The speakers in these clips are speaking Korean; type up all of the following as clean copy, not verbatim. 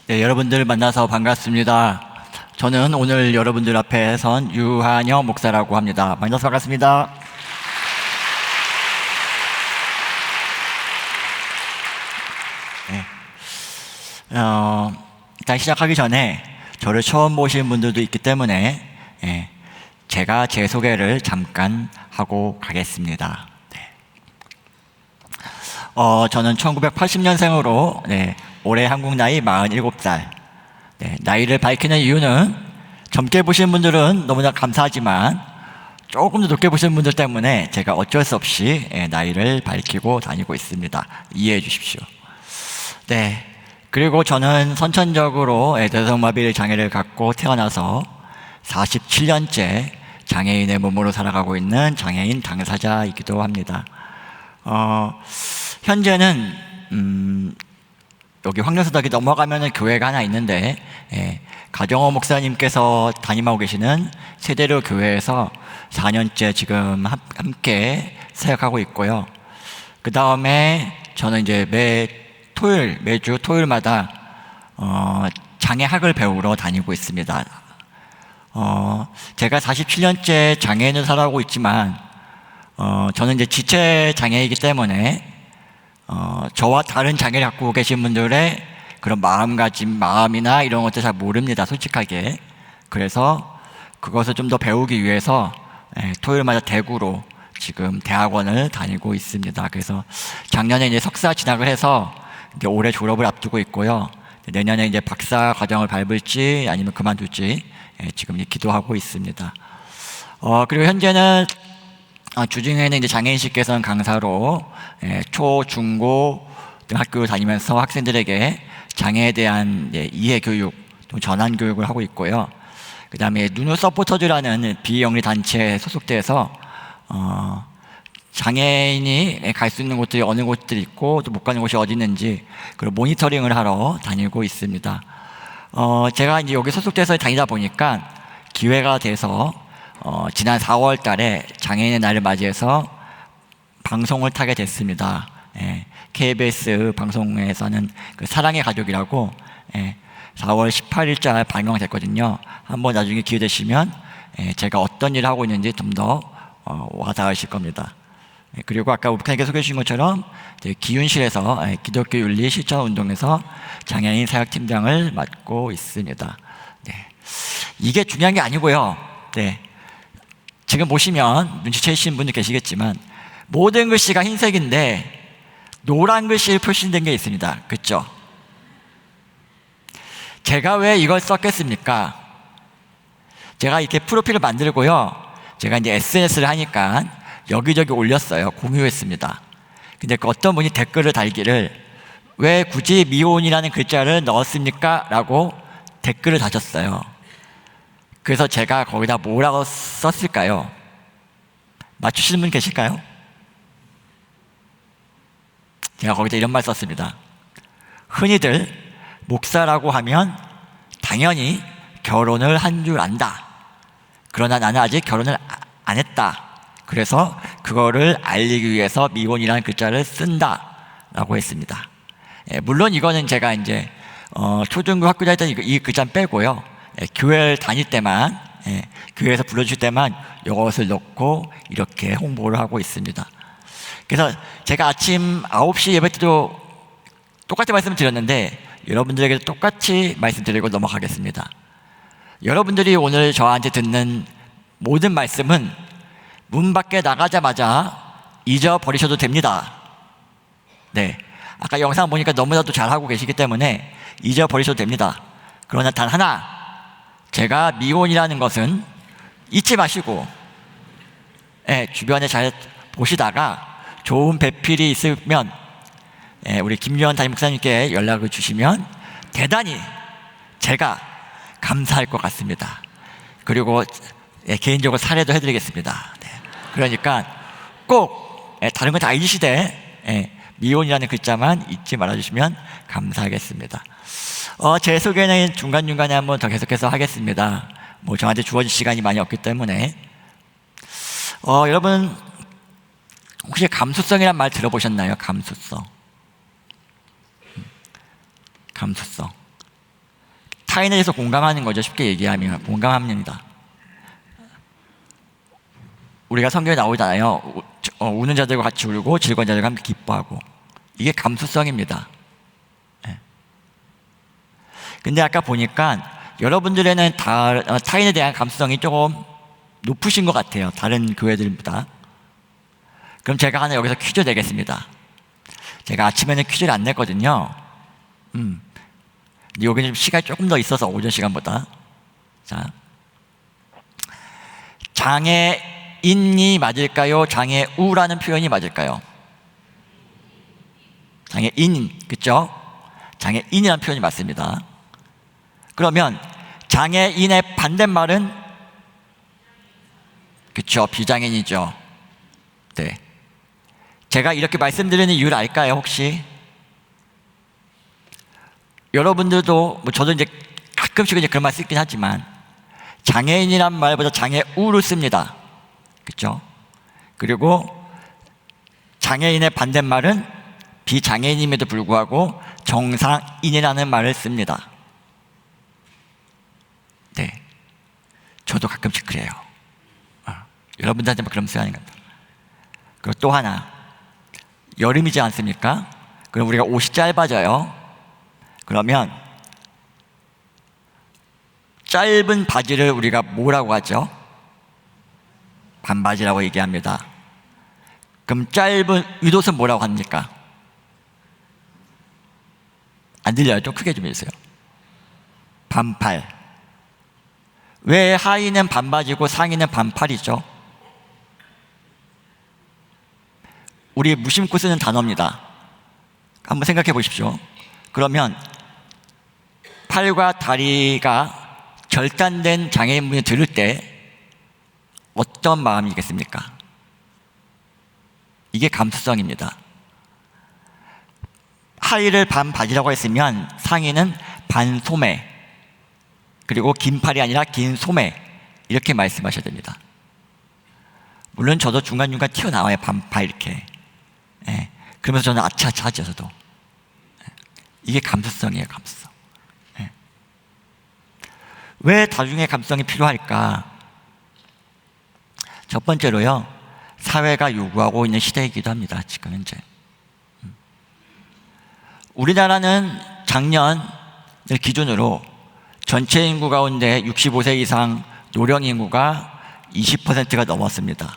네, 여러분들 만나서 반갑습니다. 저는 오늘 여러분들 앞에 선 유한영 목사라고 합니다. 만나서 반갑습니다. 네. 일단 시작하기 전에 저를 처음 보신 분들도 있기 때문에 제가 제 소개를 잠깐 하고 가겠습니다. 저는 1980년생으로 올해 한국 나이 47살. 나이를 밝히는 이유는 젊게 보신 분들은 너무나 감사하지만 조금 더 높게 보신 분들 때문에 제가 어쩔 수 없이 나이를 밝히고 다니고 있습니다. 이해해 주십시오. 그리고 저는 선천적으로 대성마비 장애를 갖고 태어나서 47년째 장애인의 몸으로 살아가고 있는 장애인 당사자이기도 합니다. 현재는 여기 황령서덕이 넘어가면 교회가 하나 있는데 가정호 목사님께서 담임하고 계시는 세대로 교회에서 4년째 지금 함께 사역하고 있고요. 그 다음에 저는 이제 매주 토요일마다 장애학을 배우러 다니고 있습니다. 제가 47년째 장애인을 살아가고 있지만 저는 이제 지체 장애이기 때문에 저와 다른 장애를 갖고 계신 분들의 그런 마음이나 이런 것들 잘 모릅니다, 솔직하게. 그래서 그것을 좀 더 배우기 위해서 토요일마다 대구로 지금 대학원을 다니고 있습니다. 그래서 작년에 이제 석사 진학을 해서 이제 올해 졸업을 앞두고 있고요. 내년에 이제 박사 과정을 밟을지 아니면 그만둘지 지금 기도하고 있습니다. 그리고 현재는 주중에는 이제 장애인식 개선 강사로 초, 중고 등 학교를 다니면서 학생들에게 장애에 대한 이해 교육, 또 전환 교육을 하고 있고요. 그 다음에 누누 서포터즈라는 비영리 단체에 소속돼서 장애인이 갈 수 있는 곳들이 어느 곳들이 있고 또 못 가는 곳이 어디 있는지 그런 모니터링을 하러 다니고 있습니다. 제가 이제 여기 소속돼서 다니다 보니까 기회가 돼서 지난 4월 달에 장애인의 날을 맞이해서 방송을 타게 됐습니다. KBS 방송에서는 그 사랑의 가족이라고 4월 18일자 방영됐거든요. 한번 나중에 기회 되시면 제가 어떤 일을 하고 있는지 좀 더 와닿으실 겁니다. 그리고 아까 우북한에게 소개해 주신 것처럼 기윤실에서 기독교 윤리 실천 운동에서 장애인 사역팀장을 맡고 있습니다. 이게 중요한 게 아니고요. 지금 보시면 눈치채신 분들 계시겠지만 모든 글씨가 흰색인데 노란 글씨를 표시된 게 있습니다. 그렇죠? 제가 왜 이걸 썼겠습니까? 제가 이렇게 프로필을 만들고요. 제가 이제 SNS를 하니까 여기저기 올렸어요. 공유했습니다. 근데 그 어떤 분이 댓글을 달기를 왜 굳이 미혼이라는 글자를 넣었습니까? 라고 댓글을 다셨어요. 그래서 제가 거기다 뭐라고 썼을까요? 맞추시는 분 계실까요? 제가 거기다 이런 말 썼습니다. 흔히들 목사라고 하면 당연히 결혼을 한 줄 안다. 그러나 나는 아직 결혼을 안 했다. 그래서 그거를 알리기 위해서 미혼이라는 글자를 쓴다. 라고 했습니다. 물론 이거는 제가 이제 초중고 학교 다닐 때 이 글자는 빼고요. 교회를 다닐 때만, 교회에서 불러주실 때만 이것을 넣고 이렇게 홍보를 하고 있습니다. 그래서 제가 아침 9시 예배 때도 똑같은 말씀을 드렸는데 여러분들에게 똑같이 말씀드리고 넘어가겠습니다. 여러분들이 오늘 저한테 듣는 모든 말씀은 문 밖에 나가자마자 잊어버리셔도 됩니다. 아까 영상 보니까 너무나도 잘하고 계시기 때문에 잊어버리셔도 됩니다. 그러나 단 하나, 제가 미혼이라는 것은 잊지 마시고 주변에 잘 보시다가 좋은 배필이 있으면 우리 김유한 담임 목사님께 연락을 주시면 대단히 제가 감사할 것 같습니다. 그리고 개인적으로 사례도 해드리겠습니다. 그러니까 꼭 다른 건 다 잊으시되 미혼이라는 글자만 잊지 말아주시면 감사하겠습니다. 제 소개는 중간중간에 한번 더 계속해서 하겠습니다. 저한테 주어진 시간이 많이 없기 때문에. 여러분 혹시 감수성이란 말 들어보셨나요? 감수성. 타인에 대해서 공감하는 거죠. 쉽게 얘기하면 공감합니다. 우리가 성경에 나오잖아요. 우는 자들과 같이 울고 즐거운 자들과 함께 기뻐하고. 이게 감수성입니다. 근데 아까 보니까 여러분들에는 타인에 대한 감수성이 조금 높으신 것 같아요. 다른 교회들보다. 그럼 제가 하나 여기서 퀴즈 내겠습니다. 제가 아침에는 퀴즈를 안 냈거든요. 여기는 시간이 조금 더 있어서 오전 시간보다. 자, 장애인이 맞을까요? 장애우라는 표현이 맞을까요? 장애인, 그쵸? 장애인이라는 표현이 맞습니다. 그러면 장애인의 반대말은? 그쵸, 비장애인이죠. 네. 제가 이렇게 말씀드리는 이유를 알까요, 혹시? 여러분들도, 저도 이제 가끔씩 이제 그런 말 쓰긴 하지만, 장애인이란 말보다 장애우를 씁니다. 그쵸? 그리고 장애인의 반대말은 비장애인임에도 불구하고 정상인이라는 말을 씁니다. 네. 저도 가끔씩 그래요. 여러분들한테 그럼 써야 하는 겁니다. 그리고 또 하나, 여름이지 않습니까? 그럼 우리가 옷이 짧아져요. 그러면 짧은 바지를 우리가 뭐라고 하죠? 반바지라고 얘기합니다. 그럼 짧은 윗옷은 뭐라고 합니까? 안 들려요? 좀 크게 좀 해주세요. 반팔. 왜 하의는 반바지고 상의는 반팔이죠? 우리 무심코 쓰는 단어입니다. 한번 생각해 보십시오. 그러면 팔과 다리가 절단된 장애인분이 들을 때 어떤 마음이겠습니까? 이게 감수성입니다. 하의를 반바지라고 했으면 상의는 반소매, 그리고 긴 팔이 아니라 긴 소매, 이렇게 말씀하셔야 됩니다. 물론 저도 중간중간 튀어나와요. 반팔 이렇게. 예. 그러면서 저는 아차아차 하죠. 저도. 이게 감수성이에요. 감수성. 예. 왜 다중의 감수성이 필요할까? 첫 번째로요, 사회가 요구하고 있는 시대이기도 합니다. 지금 현재. 우리나라는 작년을 기준으로 전체 인구 가운데 65세 이상 노령 인구가 20%가 넘었습니다.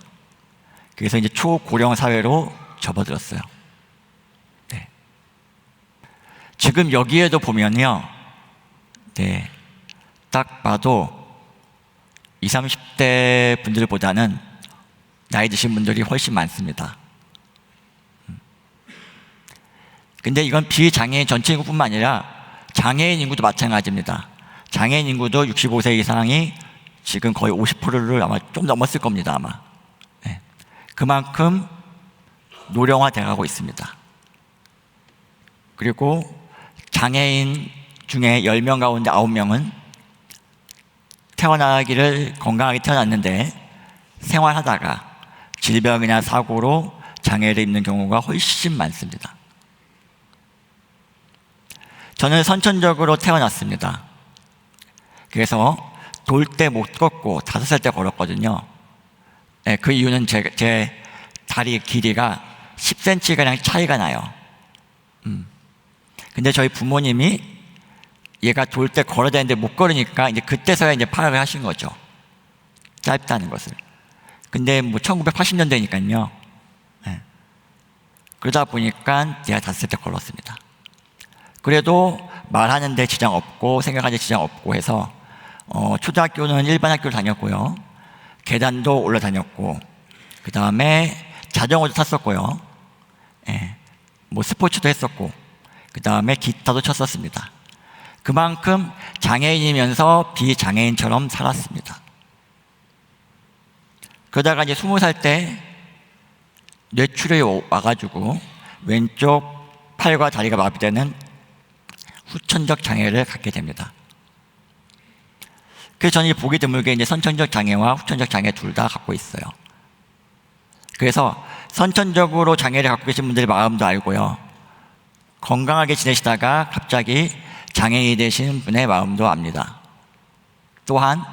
그래서 이제 초고령 사회로 접어들었어요. 네. 지금 여기에도 보면요, 네, 딱 봐도 20, 30대 분들보다는 나이 드신 분들이 훨씬 많습니다. 근데 이건 비장애인 전체 인구뿐만 아니라 장애인 인구도 마찬가지입니다. 장애인 인구도 65세 이상이 지금 거의 50%를 아마 좀 넘었을 겁니다. 아마. 네. 그만큼 노령화되어 가고 있습니다. 그리고 장애인 중에 10명 가운데 9명은 태어나기를 건강하게 태어났는데 생활하다가 질병이나 사고로 장애를 입는 경우가 훨씬 많습니다. 저는 선천적으로 태어났습니다. 그래서 돌 때 못 걷고 5살 때 걸었거든요. 네, 그 이유는 제 다리 길이가 10cm가 그냥 차이가 나요. 근데 저희 부모님이 얘가 돌 때 걸어야 되는데 못 걸으니까 이제 그때서야 이제 파악을 하신 거죠. 짧다는 것을. 근데 뭐 1980년대니까요. 네. 그러다 보니까 제가 5살 때 걸었습니다. 그래도 말하는 데 지장 없고 생각하는 데 지장 없고 해서 초등학교는 일반 학교를 다녔고요. 계단도 올라다녔고, 그 다음에 자전거도 탔었고요. 예, 뭐 스포츠도 했었고, 그 다음에 기타도 쳤었습니다. 그만큼 장애인이면서 비장애인처럼 살았습니다. 그러다가 이제 20살 때 뇌출혈이 와가지고 왼쪽 팔과 다리가 마비되는 후천적 장애를 갖게 됩니다. 그래서 저는 보기 드물게 이제 선천적 장애와 후천적 장애 둘 다 갖고 있어요. 그래서 선천적으로 장애를 갖고 계신 분들의 마음도 알고요. 건강하게 지내시다가 갑자기 장애인이 되신 분의 마음도 압니다. 또한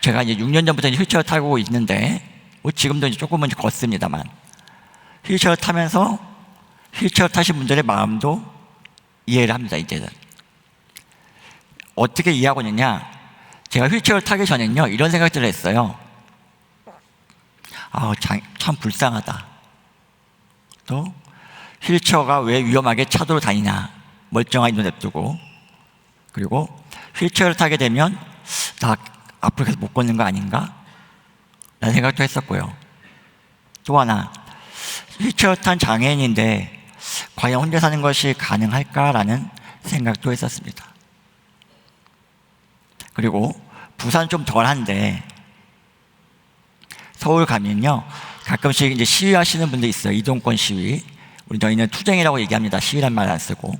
제가 이제 6년 전부터 휠체어 타고 있는데 지금도 이제 조금은 걷습니다만 휠체어 타면서 휠체어 타신 분들의 마음도 이해를 합니다. 이제는 어떻게 이해하고 있느냐, 제가 휠체어를 타기 전엔요 이런 생각들을 했어요. 참 불쌍하다. 또 휠체어가 왜 위험하게 차도로 다니냐, 멀쩡한 눈 냅두고. 그리고 휠체어를 타게 되면 나 앞으로 계속 못 걷는 거 아닌가? 라는 생각도 했었고요. 또 하나, 휠체어 탄 장애인인데 과연 혼자 사는 것이 가능할까라는 생각도 했었습니다. 그리고 부산 좀 덜한데 서울 가면요 가끔씩 이제 시위하시는 분들 있어요. 이동권 시위. 저희는 투쟁이라고 얘기합니다. 시위란 말 안 쓰고.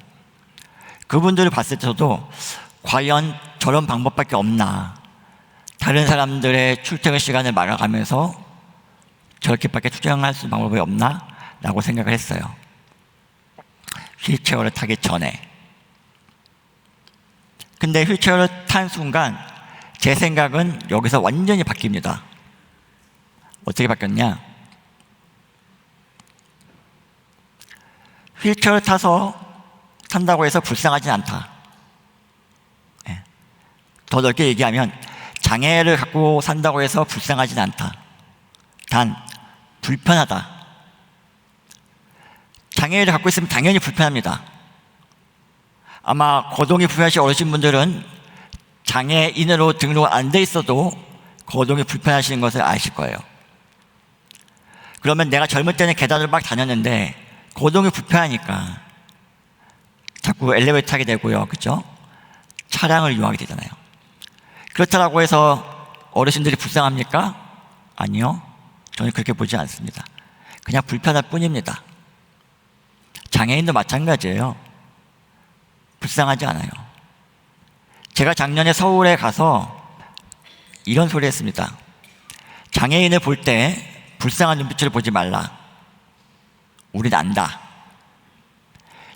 그분들을 봤을 때도 과연 저런 방법밖에 없나, 다른 사람들의 출퇴근 시간을 막아가면서 저렇게밖에 투쟁할 수 있는 방법이 없나 라고 생각을 했어요. 휠체어를 타기 전에. 근데 휠체어를 탄 순간 제 생각은 여기서 완전히 바뀝니다. 어떻게 바뀌었냐, 휠체어를 탄다고 해서 불쌍하진 않다. 더 넓게 얘기하면 장애를 갖고 산다고 해서 불쌍하진 않다. 단 불편하다. 장애를 갖고 있으면 당연히 불편합니다. 아마 거동이 불편하신 어르신분들은 장애인으로 등록 안 돼 있어도 거동이 불편하시는 것을 아실 거예요. 그러면 내가 젊을 때는 계단을 막 다녔는데 거동이 불편하니까 자꾸 엘리베이터 타게 되고요. 그죠? 차량을 이용하게 되잖아요. 그렇다고 해서 어르신들이 불쌍합니까? 아니요. 저는 그렇게 보지 않습니다. 그냥 불편할 뿐입니다. 장애인도 마찬가지예요. 불쌍하지 않아요. 제가 작년에 서울에 가서 이런 소리 했습니다. 장애인을 볼 때 불쌍한 눈빛을 보지 말라. 우린 안다.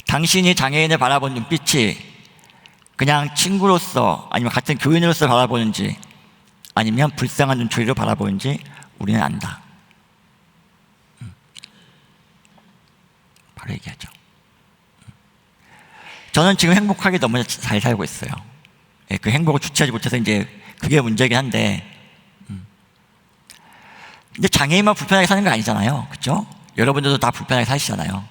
당신이 장애인을 바라본 눈빛이 그냥 친구로서 아니면 같은 교인으로서 바라보는지 아니면 불쌍한 눈초리로 바라보는지 우리는 안다. 바로 얘기하죠. 저는 지금 행복하게 너무 잘 살고 있어요. 그 행복을 주체하지 못해서 이제 그게 문제긴 한데, 근데 장애인만 불편하게 사는 거 아니잖아요. 그렇죠? 여러분들도 다 불편하게 사시잖아요.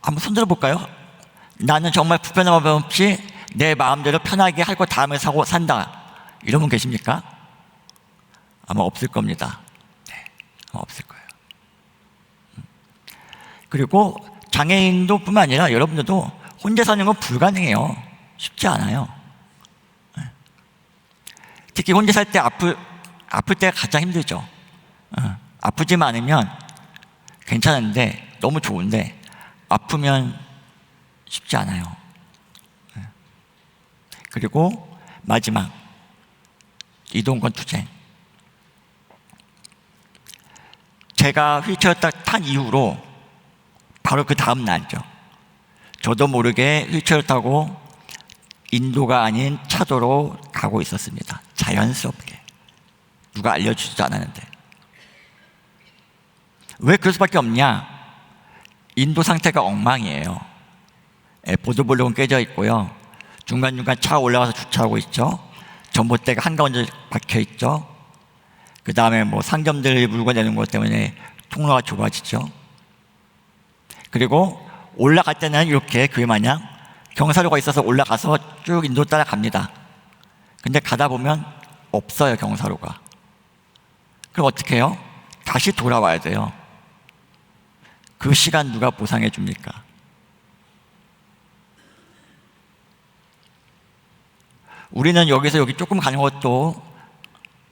한번 손들어 볼까요? 나는 정말 불편함 없이 내 마음대로 편하게 할 거 다 하며 산다. 이런 분 계십니까? 아마 없을 겁니다. 네, 아마 없을 거예요. 그리고 장애인도 뿐만 아니라 여러분들도 혼자 사는 건 불가능해요. 쉽지 않아요. 특히 혼자 살 때 아플 때가 가장 힘들죠. 아프지만 않으면 괜찮은데, 너무 좋은데 아프면 쉽지 않아요. 그리고 마지막, 이동권 투쟁. 제가 휠체어 딱 탄 이후로 바로 그 다음 날이죠. 저도 모르게 휠체어를 타고 인도가 아닌 차도로 가고 있었습니다. 자연스럽게. 누가 알려주지도 않았는데. 왜 그럴 수밖에 없냐? 인도 상태가 엉망이에요. 보도블록은 깨져 있고요. 중간중간 차 올라가서 주차하고 있죠. 전봇대가 한가운데 박혀 있죠. 그 다음에 뭐 상점들 물건 내는 것 때문에 통로가 좁아지죠. 그리고 올라갈 때는 이렇게 교회 마냥 경사로가 있어서 올라가서 쭉 인도 따라갑니다. 근데 가다 보면 없어요, 경사로가. 그럼 어떻게 해요? 다시 돌아와야 돼요. 그 시간 누가 보상해 줍니까? 우리는 여기서 여기 조금 가는 것도,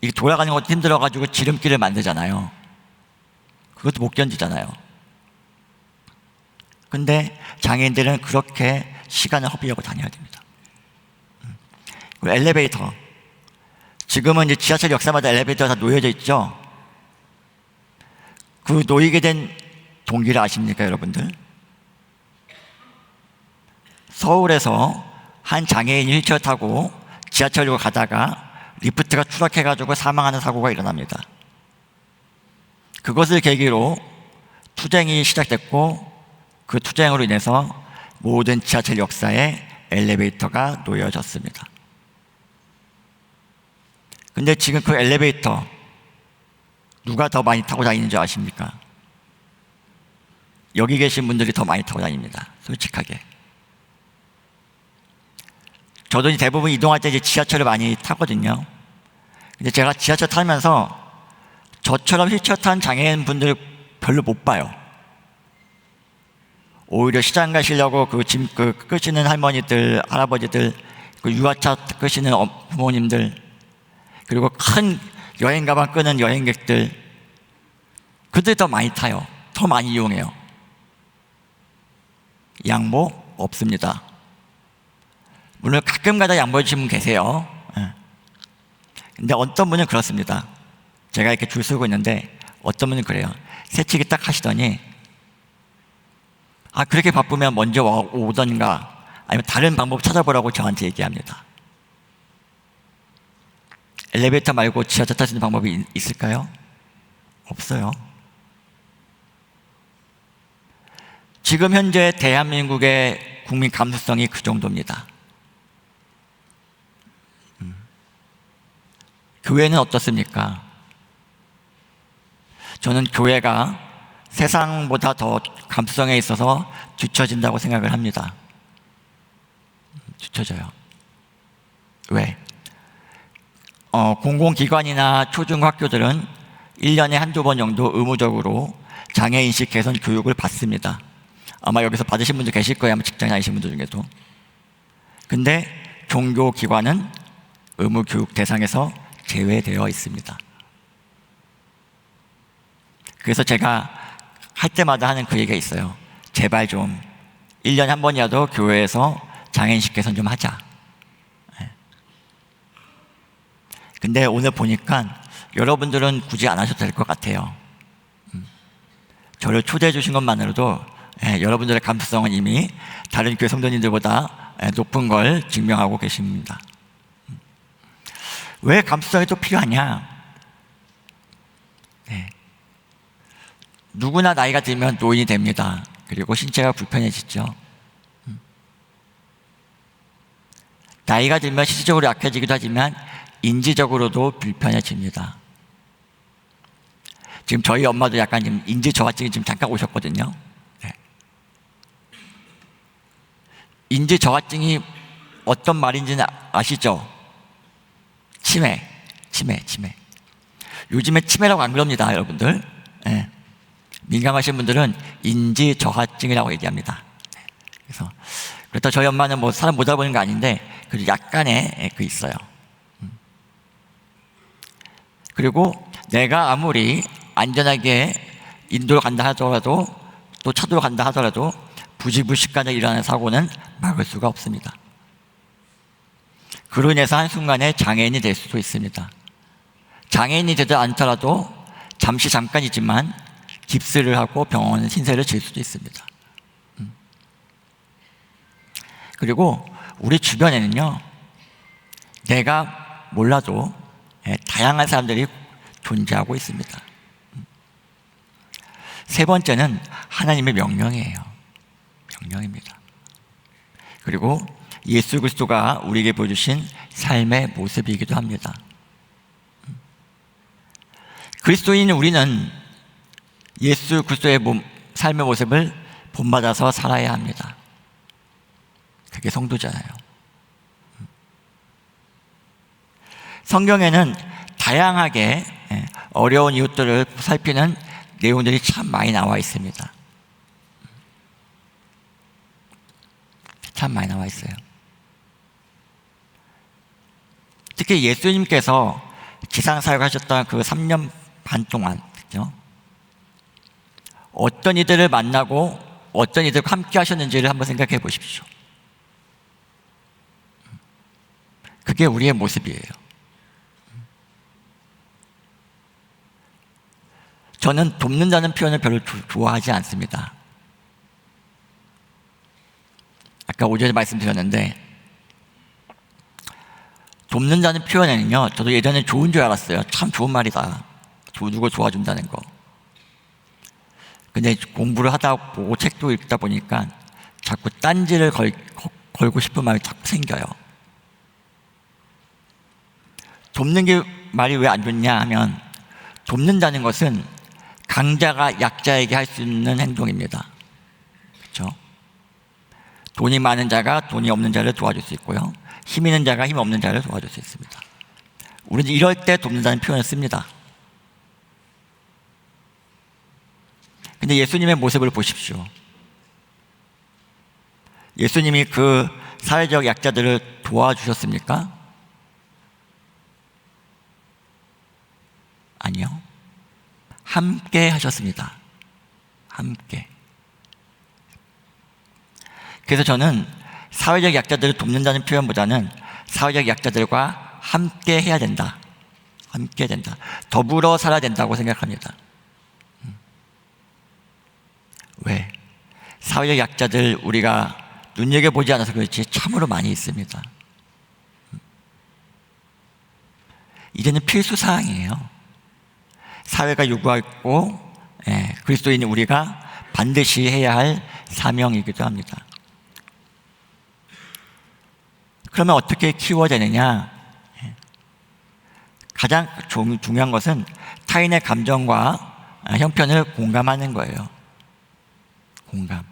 이게 돌아가는 것도 힘들어가지고 지름길을 만들잖아요. 그것도 못 견디잖아요. 근데 장애인들은 그렇게 시간을 허비하고 다녀야 됩니다. 그리고 엘리베이터. 지금은 이제 지하철 역사마다 엘리베이터가 다 놓여져 있죠. 그 놓이게 된 동기를 아십니까, 여러분들? 서울에서 한 장애인이 휠체어 타고 지하철로 가다가 리프트가 추락해가지고 사망하는 사고가 일어납니다. 그것을 계기로 투쟁이 시작됐고 그 투쟁으로 인해서 모든 지하철 역사에 엘리베이터가 놓여졌습니다. 근데 지금 그 엘리베이터 누가 더 많이 타고 다니는 줄 아십니까? 여기 계신 분들이 더 많이 타고 다닙니다. 솔직하게. 저도 이제 대부분 이동할 때 이제 지하철을 많이 타거든요. 근데 제가 지하철 타면서 저처럼 휠체어 탄 장애인 분들 별로 못 봐요. 오히려 시장 가시려고 짐 끄시는 할머니들, 할아버지들, 유아차 끄시는 부모님들, 그리고 큰 여행 가방 끄는 여행객들, 그들이 더 많이 타요. 더 많이 이용해요. 양보 없습니다. 물론 가끔가다 양보해 주시는 분 계세요. 근데 어떤 분은 그렇습니다. 제가 이렇게 줄 서고 있는데 어떤 분은 그래요. 새치기 딱 하시더니 그렇게 바쁘면 먼저 오던가 아니면 다른 방법 찾아보라고 저한테 얘기합니다. 엘리베이터 말고 지하철 탈 수 있는 방법이 있을까요? 없어요. 지금 현재 대한민국의 국민 감수성이 그 정도입니다. 교회는 어떻습니까? 저는 교회가 세상보다 더 감수성에 있어서 뒤처진다고 생각을 합니다. 뒤처져요. 왜? 공공기관이나 초중학교들은 1년에 한두 번 정도 의무적으로 장애인식 개선 교육을 받습니다. 아마 여기서 받으신 분들 계실 거예요. 아마 직장에 다니신 분들 중에도. 근데 종교기관은 의무교육 대상에서 제외되어 있습니다. 그래서 제가 할 때마다 하는 그 얘기가 있어요. 제발 좀 1년에 한 번이라도 교회에서 장애인식 개선 좀 하자. 근데 오늘 보니까 여러분들은 굳이 안 하셔도 될 것 같아요. 저를 초대해 주신 것만으로도 여러분들의 감수성은 이미 다른 교회 성도님들보다 높은 걸 증명하고 계십니다. 왜 감수성이 또 필요하냐? 누구나 나이가 들면 노인이 됩니다. 그리고 신체가 불편해지죠. 나이가 들면 신체적으로 약해지기도 하지만 인지적으로도 불편해집니다. 지금 저희 엄마도 약간 지금 인지 저하증이 지금 잠깐 오셨거든요. 인지 저하증이 어떤 말인지는 아시죠? 치매. 요즘에 치매라고 안 그럽니다, 여러분들. 민감하신 분들은 인지 저하증이라고 얘기합니다. 그래서 그렇다 저희 엄마는 뭐 사람 못 알아보는 거 아닌데 그래도 약간의 있어요. 그리고 내가 아무리 안전하게 인도로 간다 하더라도 또 차도로 간다 하더라도 부지불식간에 일어나는 사고는 막을 수가 없습니다. 그로 인해서 한순간에 장애인이 될 수도 있습니다. 장애인이 되지 않더라도 잠깐이지만 깁스를 하고 병원에 신세를 질 수도 있습니다. 그리고 우리 주변에는요, 내가 몰라도 다양한 사람들이 존재하고 있습니다. 세 번째는 하나님의 명령이에요. 명령입니다. 그리고 예수 그리스도가 우리에게 보여주신 삶의 모습이기도 합니다. 그리스도인 우리는 예수 그리스도의 삶의 모습을 본받아서 살아야 합니다. 그게 성도잖아요. 성경에는 다양하게 어려운 이웃들을 살피는 내용들이 참 많이 나와 있습니다. 참 많이 나와 있어요. 특히 예수님께서 지상사역하셨던 그 3년 반 동안, 그죠? 어떤 이들을 만나고 어떤 이들과 함께 하셨는지를 한번 생각해 보십시오. 그게 우리의 모습이에요. 저는 돕는다는 표현을 별로 좋아하지 않습니다. 아까 오전에 말씀드렸는데, 돕는다는 표현에는요, 저도 예전에 좋은 줄 알았어요. 참 좋은 말이다. 누구 도와준다는 거. 근데 공부를 하다 보고 책도 읽다 보니까 자꾸 딴지를 걸고 싶은 마음이 자꾸 생겨요. 돕는 게 말이 왜 안 좋냐 하면, 돕는다는 것은 강자가 약자에게 할 수 있는 행동입니다. 그렇죠? 돈이 많은 자가 돈이 없는 자를 도와줄 수 있고요, 힘 있는 자가 힘 없는 자를 도와줄 수 있습니다. 우리는 이럴 때 돕는다는 표현을 씁니다. 근데 예수님의 모습을 보십시오. 예수님이 그 사회적 약자들을 도와주셨습니까? 아니요. 함께 하셨습니다. 함께. 그래서 저는 사회적 약자들을 돕는다는 표현보다는 사회적 약자들과 함께 해야 된다. 함께 된다. 더불어 살아야 된다고 생각합니다. 왜? 사회적 약자들 우리가 눈여겨보지 않아서 그렇지 참으로 많이 있습니다. 이제는 필수사항이에요. 사회가 요구하고 그리스도인인 우리가 반드시 해야 할 사명이기도 합니다. 그러면 어떻게 키워지느냐? 가장 중요한 것은 타인의 감정과 형편을 공감하는 거예요. 공감.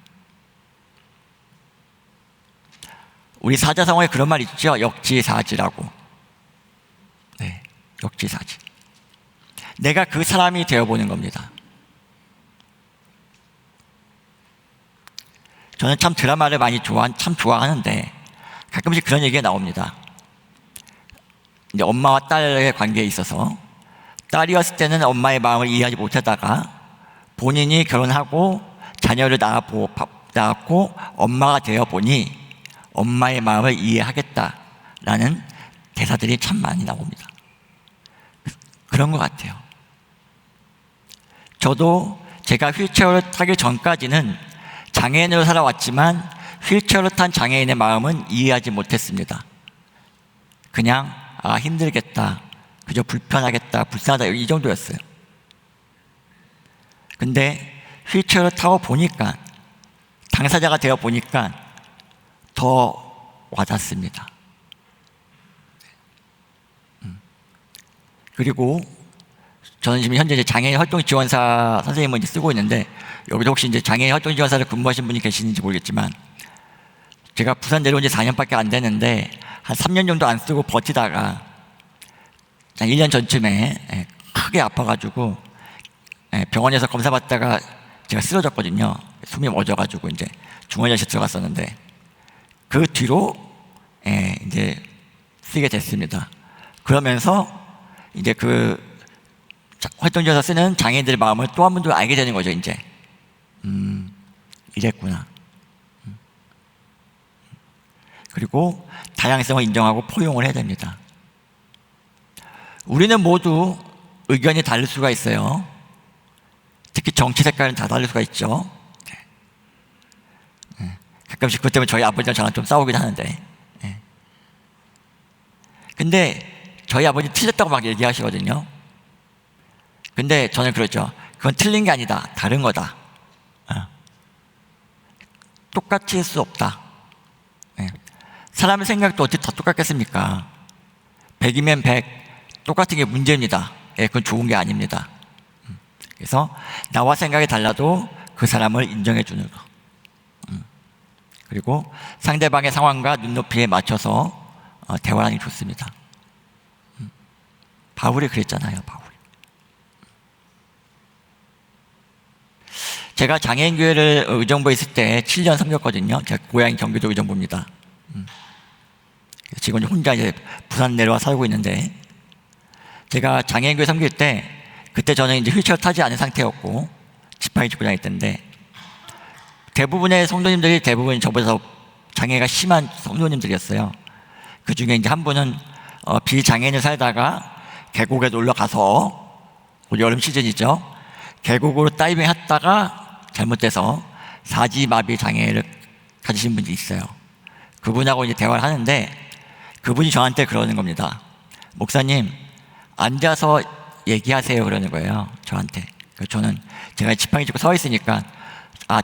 우리 사자성어에 그런 말 있죠? 역지사지라고. 네, 역지사지. 내가 그 사람이 되어보는 겁니다. 저는 참 드라마를 참 좋아하는데 가끔씩 그런 얘기가 나옵니다. 이제 엄마와 딸의 관계에 있어서 딸이었을 때는 엄마의 마음을 이해하지 못하다가 본인이 결혼하고 자녀를 낳았고 엄마가 되어보니 엄마의 마음을 이해하겠다라는 대사들이 참 많이 나옵니다. 그런 것 같아요. 저도 제가 휠체어를 타기 전까지는 장애인으로 살아왔지만 휠체어를 탄 장애인의 마음은 이해하지 못했습니다. 그냥 힘들겠다, 그저 불편하겠다, 불쌍하다 이 정도였어요. 근데 휠체어를 타고 보니까, 당사자가 되어 보니까 더 와닿습니다. 그리고 저는 지금 현재 장애인 활동 지원사 선생님을 이제 쓰고 있는데, 여기도 혹시 이제 장애인 활동 지원사를 근무하신 분이 계시는지 모르겠지만, 제가 부산 내려온 지 4년밖에 안 됐는데 한 3년 정도 안 쓰고 버티다가 한 1년 전쯤에 크게 아파가지고 병원에서 검사 받다가 제가 쓰러졌거든요. 숨이 멎어가지고 이제 중환자실 들어갔었는데, 그 뒤로 이제 쓰게 됐습니다. 그러면서 이제 그 활동지원사 쓰는 장애인들의 마음을 또 한 번 더 알게 되는 거죠. 이제 이랬구나. 그리고 다양성을 인정하고 포용을 해야 됩니다. 우리는 모두 의견이 다를 수가 있어요. 특히 정치 색깔은 다 다를 수가 있죠. 가끔씩 그것 때문에 저희 아버지랑 저랑 좀 싸우기도 하는데, 근데 저희 아버지 틀렸다고 막 얘기하시거든요. 근데 저는 그러죠. 그건 틀린 게 아니다. 다른 거다. 똑같이 할 수 없다. 사람의 생각도 어떻게 다 똑같겠습니까? 100이면 100, 똑같은 게 문제입니다. 그건 좋은 게 아닙니다. 그래서 나와 생각이 달라도 그 사람을 인정해 주는 거. 그리고 상대방의 상황과 눈높이에 맞춰서 대화하는 게 좋습니다. 바울이 그랬잖아요. 바울이. 제가 장애인교회를 의정부에 있을 때 7년 섬겼거든요. 제가 고향이 경기도 의정부입니다. 지금 혼자 이제 부산 내려와 살고 있는데, 제가 장애인교회 섬길 때, 그때 저는 이제 휠체어 타지 않은 상태였고 지팡이 짚고 다녔던데, 대부분의 성도님들이 대부분 저보다 장애가 심한 성도님들이었어요. 그 중에 이제 한 분은 비장애인을 살다가 계곡에 놀러 가서, 여름 시즌이죠. 계곡으로 다이빙 했다가 잘못돼서 사지마비 장애를 가지신 분이 있어요. 그분하고 이제 대화를 하는데 그분이 저한테 그러는 겁니다. 목사님, 앉아서 얘기하세요. 그러는 거예요, 저한테. 저는 제가 지팡이 짚고 서 있으니까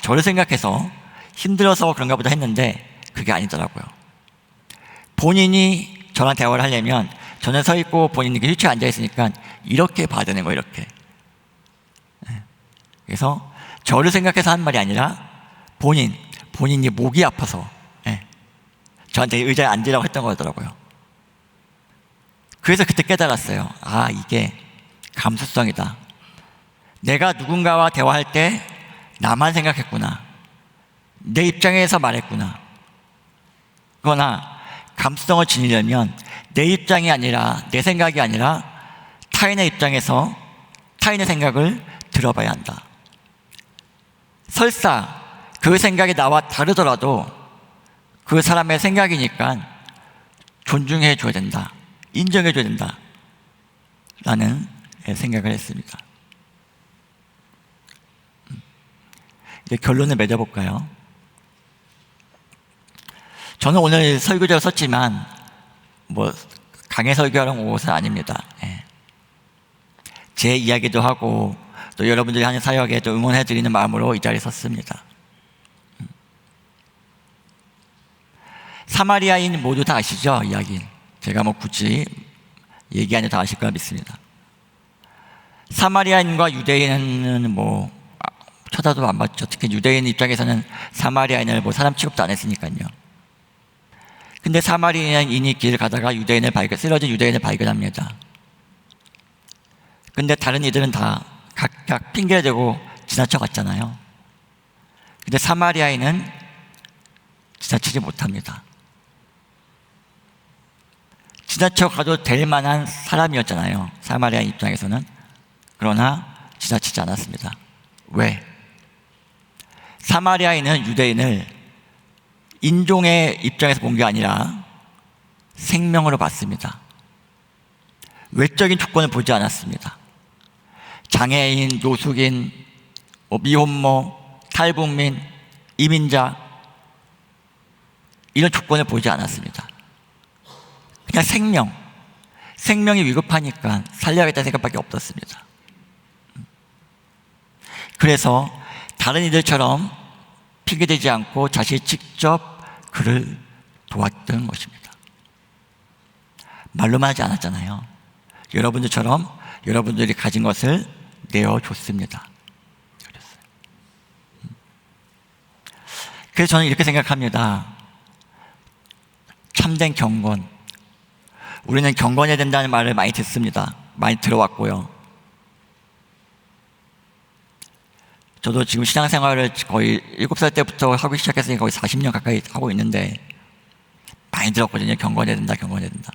저를 생각해서 힘들어서 그런가 보다 했는데 그게 아니더라고요. 본인이 저랑 대화를 하려면 저는 서 있고 본인이 휠체어에 앉아 있으니까 이렇게 받는 거예요, 이렇게. 그래서 저를 생각해서 한 말이 아니라 본인이 목이 아파서 저한테 의자에 앉으라고 했던 거더라고요. 그래서 그때 깨달았어요. 이게 감수성이다. 내가 누군가와 대화할 때 나만 생각했구나. 내 입장에서 말했구나. 그러나 감수성을 지니려면 내 입장이 아니라, 내 생각이 아니라 타인의 입장에서 타인의 생각을 들어봐야 한다. 설사 그 생각이 나와 다르더라도 그 사람의 생각이니까 존중해 줘야 된다. 인정해 줘야 된다. 라는 생각을 했습니다. 이제 결론을 맺어볼까요? 저는 오늘 설교제를 썼지만 강해 설교하러 온 것은 아닙니다. 제 이야기도 하고 또 여러분들이 하는 사역에 또 응원해 드리는 마음으로 이 자리에 섰습니다. 사마리아인 모두 다 아시죠? 이야기. 제가 굳이 얘기 안 해도 다 아실 거라 믿습니다. 사마리아인과 유대인은 쳐다도 안 봤죠. 특히 유대인 입장에서는 사마리아인을 사람 취급도 안 했으니까요. 근데 사마리아인이 길을 가다가 쓰러진 유대인을 발견합니다. 근데 다른 이들은 다 각각 핑계를 대고 지나쳐 갔잖아요. 근데 사마리아인은 지나치지 못합니다. 지나쳐 가도 될 만한 사람이었잖아요, 사마리아인 입장에서는. 그러나 지나치지 않았습니다. 왜? 사마리아인은 유대인을 인종의 입장에서 본 게 아니라 생명으로 봤습니다. 외적인 조건을 보지 않았습니다. 장애인, 노숙인, 미혼모, 탈북민, 이민자, 이런 조건을 보지 않았습니다. 그냥 생명이 위급하니까 살려야겠다는 생각밖에 없었습니다. 그래서 다른 이들처럼 핑계대지 않고 자신이 직접 그를 도왔던 것입니다. 말로만 하지 않았잖아요. 여러분들처럼 여러분들이 가진 것을 내어줬습니다. 그래서 저는 이렇게 생각합니다. 참된 경건. 우리는 경건해야 된다는 말을 많이 듣습니다. 많이 들어왔고요. 저도 지금 신앙생활을 거의 7살 때부터 하기 시작했으니까 거의 40년 가까이 하고 있는데 많이 들었거든요. 경건해야 된다, 경건해야 된다.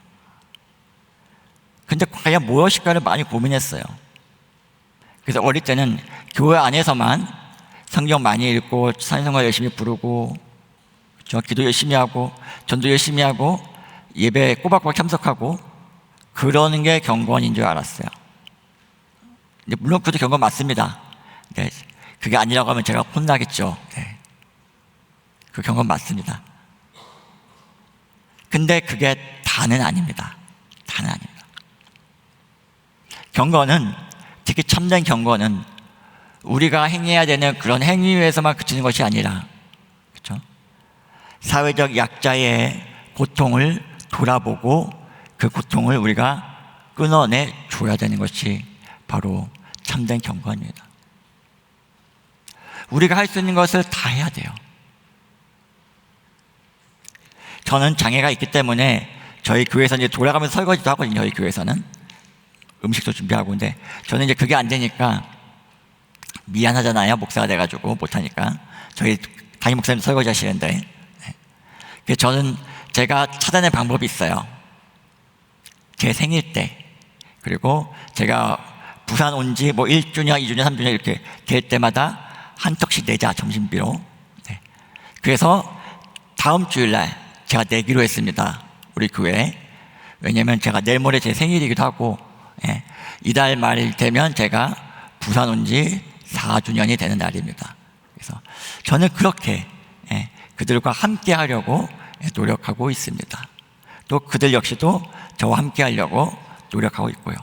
근데 과연 무엇일까를 많이 고민했어요. 그래서 어릴 때는 교회 안에서만 성경 많이 읽고 찬송가 열심히 부르고 기도 열심히 하고 전도 열심히 하고 예배 꼬박꼬박 참석하고 그러는 게 경건인 줄 알았어요. 근데 물론 그것도 경건 맞습니다. 네. 그게 아니라고 하면 제가 혼나겠죠. 네. 그 경건 맞습니다. 근데 그게 다는 아닙니다. 다는 아닙니다. 경건은, 특히 참된 경건은 우리가 행해야 되는 그런 행위에서만 그치는 것이 아니라, 그렇죠? 사회적 약자의 고통을 돌아보고 그 고통을 우리가 끊어내 줘야 되는 것이 바로 참된 경건입니다. 우리가 할 수 있는 것을 다 해야 돼요. 저는 장애가 있기 때문에 저희 교회에서 이제 돌아가면서 설거지도 하거든요. 저희 교회에서는 음식도 준비하고. 근데 저는 이제 그게 안 되니까 미안하잖아요. 목사가 돼가지고 못하니까. 저희 담임 목사님 설거지 하시는데. 그래서 저는 제가 찾아낸 방법이 있어요. 제 생일 때, 그리고 제가 부산 온 지 1주년, 2주년, 3주년 이렇게 될 때마다 한 턱씩 내자, 점심비로. 네. 그래서 다음 주일날 제가 내기로 했습니다. 우리 교회에. 왜냐면 제가 내일 모레 제 생일이기도 하고, 이달 말 되면 제가 부산 온 지 4주년이 되는 날입니다. 그래서 저는 그렇게 그들과 함께 하려고 노력하고 있습니다. 또 그들 역시도 저와 함께 하려고 노력하고 있고요.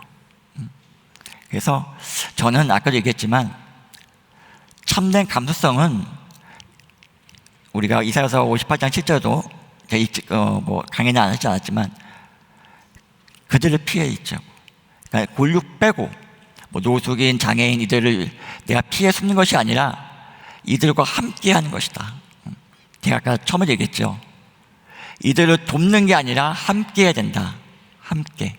그래서 저는 아까도 얘기했지만 참된 감수성은 우리가 이사야서 58장 7절도 강의는 안 하지 않았지만 그들을 피해 있죠. 그러니까 골육 빼고 노숙인, 장애인 이들을 내가 피해 숨는 것이 아니라 이들과 함께 하는 것이다. 제가 아까 처음에 얘기했죠. 이들을 돕는 게 아니라 함께 해야 된다. 함께.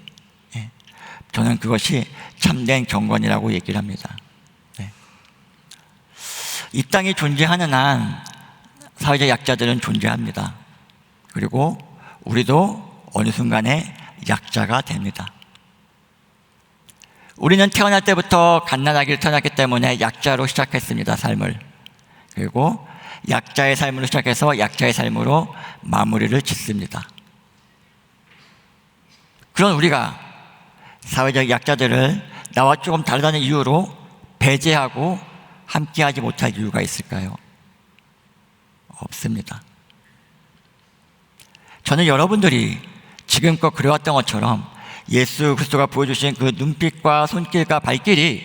저는 그것이 참된 경건이라고 얘기를 합니다. 이 땅이 존재하는 한 사회적 약자들은 존재합니다. 그리고 우리도 어느 순간에 약자가 됩니다. 우리는 태어날 때부터 갓난아기를 태어났기 때문에 약자로 시작했습니다, 삶을. 그리고 약자의 삶으로 시작해서 약자의 삶으로 마무리를 짓습니다. 그런 우리가 사회적 약자들을 나와 조금 다르다는 이유로 배제하고 함께하지 못할 이유가 있을까요? 없습니다. 저는 여러분들이 지금껏 그래왔던 것처럼 예수 그리스도가 보여주신 그 눈빛과 손길과 발길이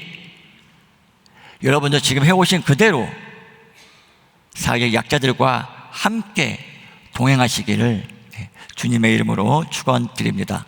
여러분들 지금 해오신 그대로 사회적 약자들과 함께 동행하시기를 주님의 이름으로 축원드립니다.